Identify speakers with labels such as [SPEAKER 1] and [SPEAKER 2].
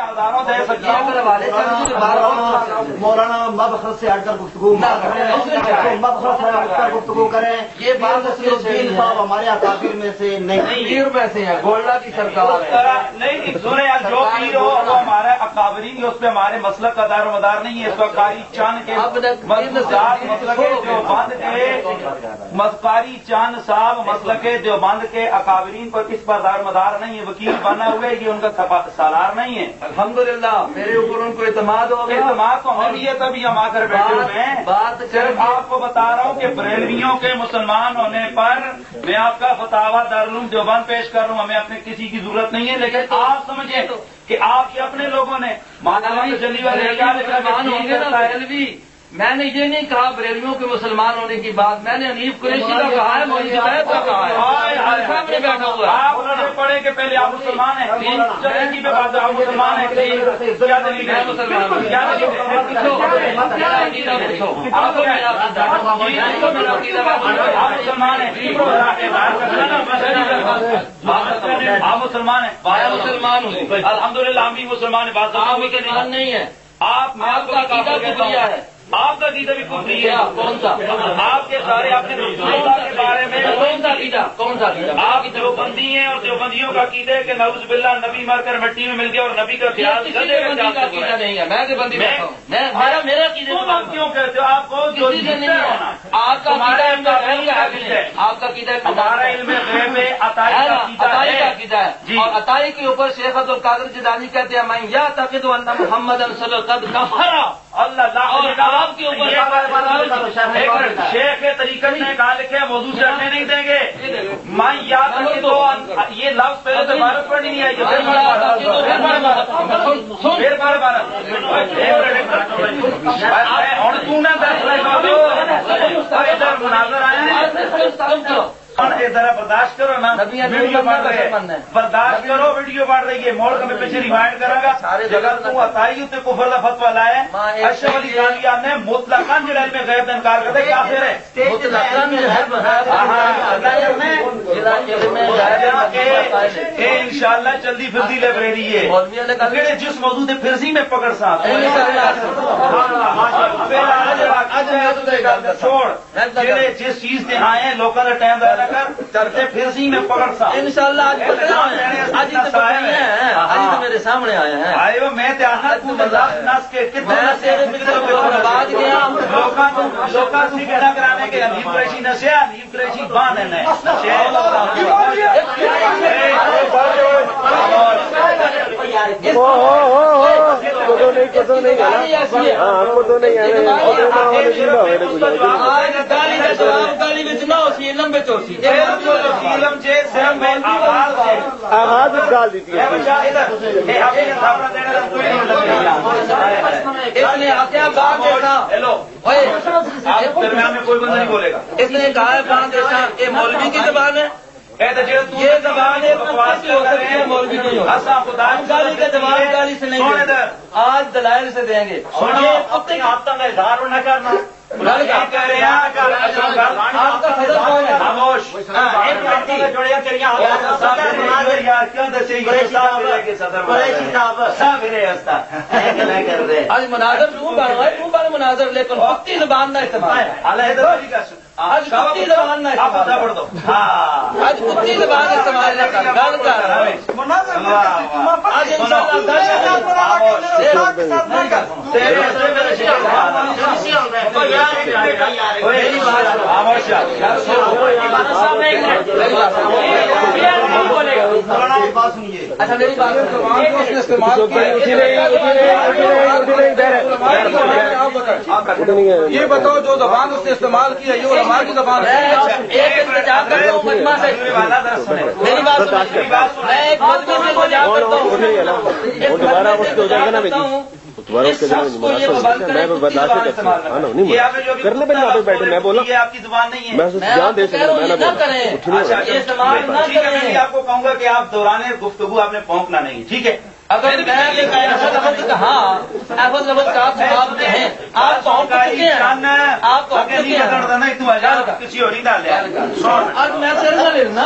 [SPEAKER 1] ہزاروں دے سکتا ہوں
[SPEAKER 2] مولانا مبخر سے ہٹ کر گفتگو مبخر سے ہٹ کر گفتگو کریں. یہ بات الدین صاحب ہمارے اکابر میں سے نہیں,
[SPEAKER 3] پیر میں سے ہیں, گولڈا کی سرکار ہے.
[SPEAKER 1] نہیں سنیں یار, جو پیر ہو وہ ہمارا اکابرین ہی, اس پہ ہمارے مسلک کا دار و مدار نہیں ہے. اس کا قاری چاند کے قاری چاند صاحب مسلک دیوبند کے اکابرین پر اس پر دار مدار نہیں ہے. وکیل بنا ہوئے یہ ان کا سالار نہیں ہے.
[SPEAKER 3] الحمدللہ میرے اوپر ان کو اعتماد ہو گیا.
[SPEAKER 1] اعتماد تو ہمیں بھی ہے, تبھی ہم آ کر بیٹھے ہوئے ہیں.
[SPEAKER 3] بات
[SPEAKER 1] صرف آپ کو بتا رہا ہوں کہ بریلویوں کے مسلمان ہونے پر میں آپ کا فتاوا دارالعلوم دیوبند پیش کر رہا ہوں. ہمیں اپنے کسی کی ضرورت نہیں ہے, لیکن آپ سمجھیں کہ آپ کے اپنے لوگوں نے
[SPEAKER 3] بریلوی, میں نے یہ نہیں کہا بریلویوں کے مسلمان ہونے کی بات, میں نے حنیف قریشی کا کہا ہے, مولوی صاحب کا کہا ہے. سامنے بیٹھا ہوا ہے.
[SPEAKER 1] آپ انہوں نے پڑھے کہ پہلے آپ مسلمان ہیں, چلے پہ بات آپ مسلمان ہیں, کیا دلیل ہے؟
[SPEAKER 3] مسلمان ہوں.
[SPEAKER 1] کیا دلیل ہے؟ آپ مسلمان ہیں, آپ مسلمان ہیں.
[SPEAKER 3] مسلمان ہوں.
[SPEAKER 1] الحمدللہ ہم بھی مسلمان ہیں. بات
[SPEAKER 3] نہیں ہے.
[SPEAKER 1] آپ میں آپ کا عقیدہ کفریہ ہے. آپ کا عقیدہ بھی کفری ہے.
[SPEAKER 3] کون سا؟
[SPEAKER 1] آپ کے سارے آپ نے اللہ کے بارے میں
[SPEAKER 3] کون سا عقیدہ؟ کون سا عقیدہ؟
[SPEAKER 1] آپ دیوبندی ہیں, اور دیوبندیوں کا عقیدہ ہے کہ نعوذ باللہ نبی مر کر مٹی میں مل گیا, اور نبی کا خیال
[SPEAKER 3] دیوبندی کا عقیدہ نہیں ہے. میں دیوبندی بیٹھا ہوں. میرا عقیدہ
[SPEAKER 1] کیوں کہتے ہو؟ آپ کو جو
[SPEAKER 3] نہیں ہے. آپ کا عقیدہ ہے, آپ کا عقیدہ
[SPEAKER 1] ہمارا علم غیب ہے, عطائی کا
[SPEAKER 3] عقیدہ ہے. اور عطائی کے اوپر شیخ عبد القادر جیلانی کہتے ہیں میں یا تقید ان محمد صلی اللہ علیہ وسلم
[SPEAKER 1] اللہ آپ کے اوپر شیخ کے طریقے میں کہا لکھے موضوع سے ہٹنے نہیں دیں گے. میں یاد رکھے تو یہ لفظ پہلے تو بھارت پر نہیں آئی, پھر بھارت اور تم نے ادھر مناظر آئے ہیں, ذرا برداشت کرو نا, ویڈیو بڑھ رہی ہے, برداشت کرو, ویڈیو بڑھ رہی ہے. موڑ کا میں پیچھے ریمائنڈ کروں گا, جگہ تو عطائی تے کفر دا فتوا لایا اشرف علی خانوی نے مطلقاً جو علم غیب کا انکار کرتے کافر ہے. انشاءاللہ جلدی پھرسی لائبریری ہے جس موضوع سے پھرسی میں پکڑ سا چھوڑ جس چیز سے آئے ہیں لوکل ٹائم چلتے پھرسی میں پکڑ سا
[SPEAKER 3] انشاءاللہ آج میرے سامنے آیا ہے.
[SPEAKER 1] آئے وہ میں نس کے
[SPEAKER 3] بعد گیا
[SPEAKER 1] لوکا سی پیدا کرانے کے حنیف قریشی نشے حنیف قریشی باندھ ہے
[SPEAKER 2] آغاز ڈال دیتی ہے.
[SPEAKER 1] درمیان میں کوئی بندہ نہیں بولے گا.
[SPEAKER 3] اس نے کہا ہے یہ مولوی کی زبان ہے, یہ زبان ہے مولوی کی گالی کا جواب گالی سے نہیں, آج دلائل سے دیں گے.
[SPEAKER 1] آپ کا اظہار نہ کرنا
[SPEAKER 3] آپ کا صدر کون ہے؟
[SPEAKER 1] خاموش
[SPEAKER 3] آج مناظر مناظر لیکن وقتی زبان نہ استعمال, آج کتی زبان نہ استعمال, آج کتی زبان استعمال نہ کر گل کر آج اچھا میری بات
[SPEAKER 4] یہ بتاؤ جو زبان اس نے استعمال کی ہے یہ علماء کی زبان ہے.
[SPEAKER 3] ایک انتظام کرتا ہوں مجمع سے, میری بات میں ایک مجمع سے انتظام کرتا ہوں,
[SPEAKER 2] میں بولا
[SPEAKER 1] یہ آپ کی زبان نہیں ہے.
[SPEAKER 2] میں جان دے سکتا
[SPEAKER 3] نہ کریں,
[SPEAKER 1] میں آپ کو کہوں گا کہ آپ دوران گفتگو آپ نے پھونکنا نہیں, ٹھیک ہے؟
[SPEAKER 3] اگر میں کہا احفظ لفظ کا آپ ہیں, آپ پہنچ چکے ہیں, آپ پہنچ چکے ہیں,
[SPEAKER 1] کسی اور نہیں ڈالے
[SPEAKER 3] اب میں سر نہ لینا